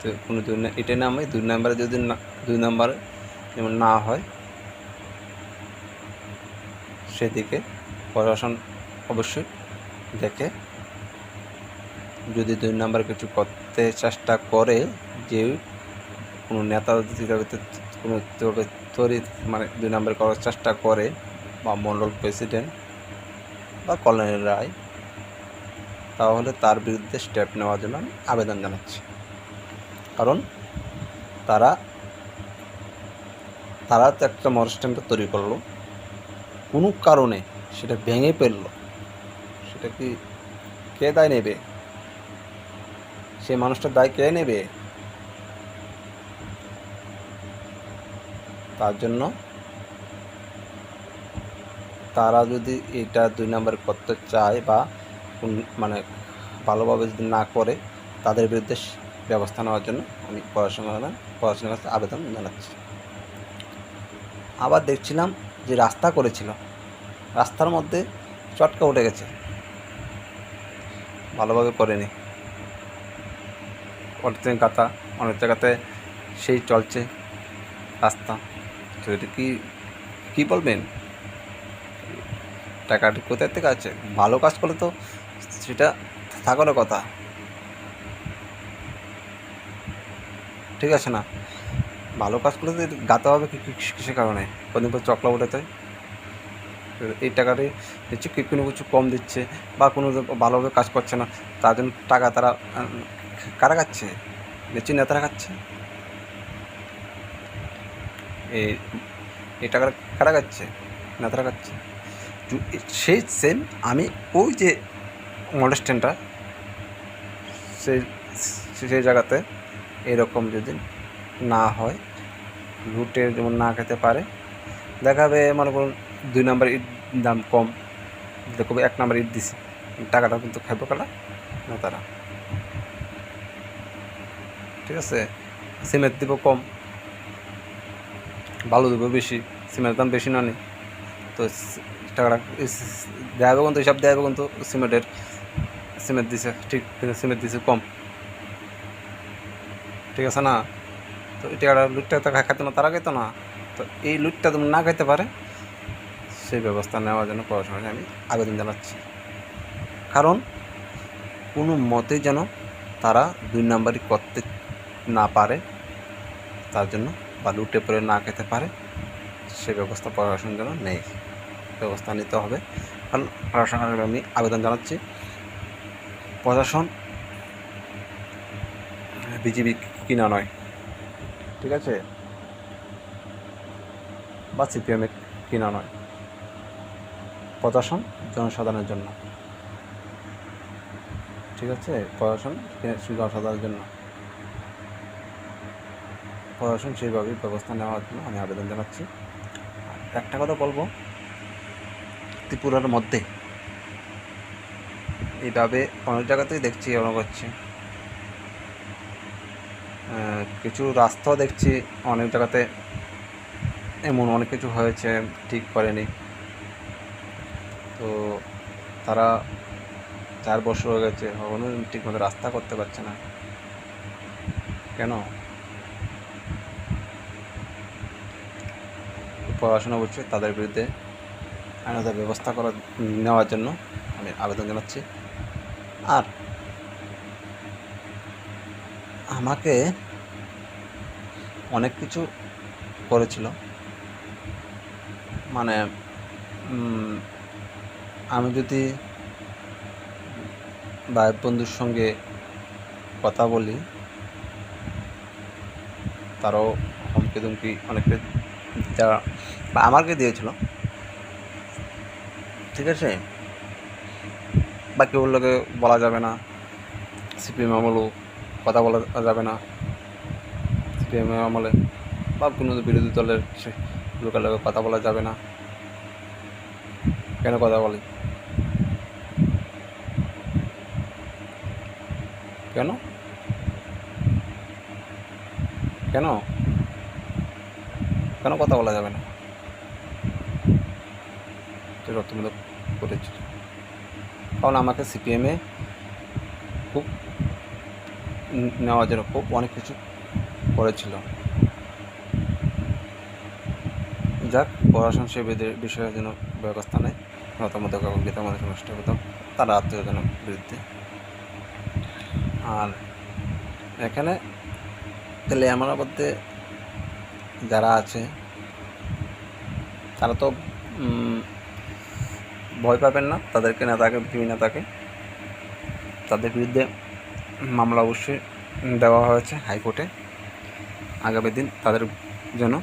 তো কোনো এটাই নামে 2 নম্বরে যদি 2 নম্বরে যেমন না হয় সেদিকে প্রশাসন অবশ্যই দেখে, যদি 2 নম্বর কিছু করতে চেষ্টা করে, যে কোনো নেতা কোনো তৈরি মানে 2 নম্বর করার চেষ্টা করে, বা মণ্ডল প্রেসিডেন্ট বা কলোনি রায়, তাহলে তার বিরুদ্ধে স্টেপ নেওয়ার জন্য আমি আবেদন জানাচ্ছি। কারণ তারা তো একটা মডেস্টেনটা তৈরি করলো, কোনো কারণে সেটা ভেঙে ফেললো, সেটা কি কে দায় নেবে? সেই মানুষটার দায় কে নেবে? তার জন্য তারা যদি এটা 2 নম্বর করতে চায় বা মানে ভালোভাবে যদি না করে, তাদের বিরুদ্ধে ব্যবস্থা নেওয়ার জন্য আমি পড়াশোনার কাছে আবেদন জানাচ্ছি। আবার দেখছিলাম যে রাস্তা করেছিল, রাস্তার মধ্যে চটকা উঠে গেছে, ভালোভাবে করেনি, অনেক গাথা, অনেক জায়গাতে সেই চলছে রাস্তা। তো এটা কী বলবেন? টাকাটা কোথায় থেকে আছে? ভালো কাজ করলে তো সেটা থাকারও কথা, ঠিক আছে না? ভালো কাজ করলে তো গাতে হবে কিসের কারণে? কদিন পর চকলা উঠেতে এই টাকাটাই দিচ্ছে, কোনো কিছু কম দিচ্ছে বা কোনো ভালোভাবে কাজ করছে না, তার জন্য টাকা তারা কারা খাচ্ছে? নিশ্চয়ই নেতারা খাচ্ছে। এই টাকাটা কারা খাচ্ছে? নেতারা খাচ্ছে। সেই সেম আমি ওই যে মডেস্টেনটা সেই জায়গাতে এরকম যদি না হয়, লুটে যেমন না খেতে পারে, দেখাবে মনে করুন 2 নম্বর ইট দাম কম, দেখো 1 নম্বর ইট দিছি, টাকাটা কিন্তু খাইব কারা? নেতারা, ঠিক আছে? সিমেন্ট দিব কম, বালু দেবো বেশি, সিমেন্টের দাম বেশি না নি, তো টাকাটা দেওয়া হবে কিন্তু হিসাব দেওয়া হবে কিন্তু সিমেন্ট দিছে ঠিক, কিন্তু সিমেন্ট দিছে কম, ঠিক আছে না? তো এই টাকাটা লুটটা তো খাইতো না, তারা খাইতো না। তো এই লুটটা তুমি না খাইতে পারে সেই ব্যবস্থা নেওয়ার জন্য প্রশাসনকে আমি আবেদন জানাচ্ছি। কারণ কোনো মতেই যেন তারা 2 নাম্বারই করতে না পারে, তার জন্য বা লুটে পড়ে না খেতে পারে, সে ব্যবস্থা প্রশাসন যেন নেয়, ব্যবস্থা নিতে হবে। কারণ প্রশাসনের আমি আবেদন জানাচ্ছি, প্রশাসন বিজেপি কিনা নয়, ঠিক আছে, বা সিপিএমে কিনা নয়, প্রশাসন জনসাধারণের জন্য, ঠিক আছে, প্রশাসন জনসাধারণের জন্য, প্রশাসন সেইভাবেই ব্যবস্থা নেওয়ার জন্য আমি আবেদন জানাচ্ছি। একটা কথা বলবো, ত্রিপুরার মধ্যে এইভাবে অনেক জায়গাতেই দেখছি এমন করছে, কিছু রাস্তাও দেখছি অনেক জায়গাতে এমন অনেক কিছু হয়েছে ঠিক করেনি। তো তারা 4 বছর হয়ে গেছে, এখনও ঠিকমতো রাস্তা করতে পারছে না, কেন? পড়াশোনা করছে, তাদের বিরুদ্ধে আইনত ব্যবস্থা নেওয়ার জন্য আমি আবেদন জানাচ্ছি। আর আমাকে অনেক কিছু করেছিল, মানে আমি যদি ভাই বন্ধুর সঙ্গে কথা বলি, তারাও হুমকি ধুমকি অনেকে যারা বা আমাকে দিয়েছিল, ঠিক আছে, বাকি ওগুলোকে বলা যাবে না, সিপিএম আমলেও কথা বলা যাবে না, সিপিএম আমলে বা কোনো বিরোধী দলের লোকের লোকে কথা বলা যাবে না। কেন কথা বলি? কেন কেন কেন কথা বলা যাবে না? রক্তমূলক করেছিল, কারণ আমাকে সিপিএমে খুব নেওয়ার জন্য খুব অনেক কিছু করেছিল। যাক, প্রশাসন সে বিষয়ের জন্য ব্যবস্থা নেয়, মতামত গীতা মানুষ নষ্ট হতো তারা আত্মীয়জনের বিরুদ্ধে। আর এখানে তাহলে আমার মধ্যে যারা আছে তারা তো ভয় পাবেন না, তাদেরকে নেতাকে বিজেপি নেতাকে তাদের বিরুদ্ধে মামলা অবশ্যই দেওয়া হয়েছে হাইকোর্টে। আগামী দিন তাদের জন্য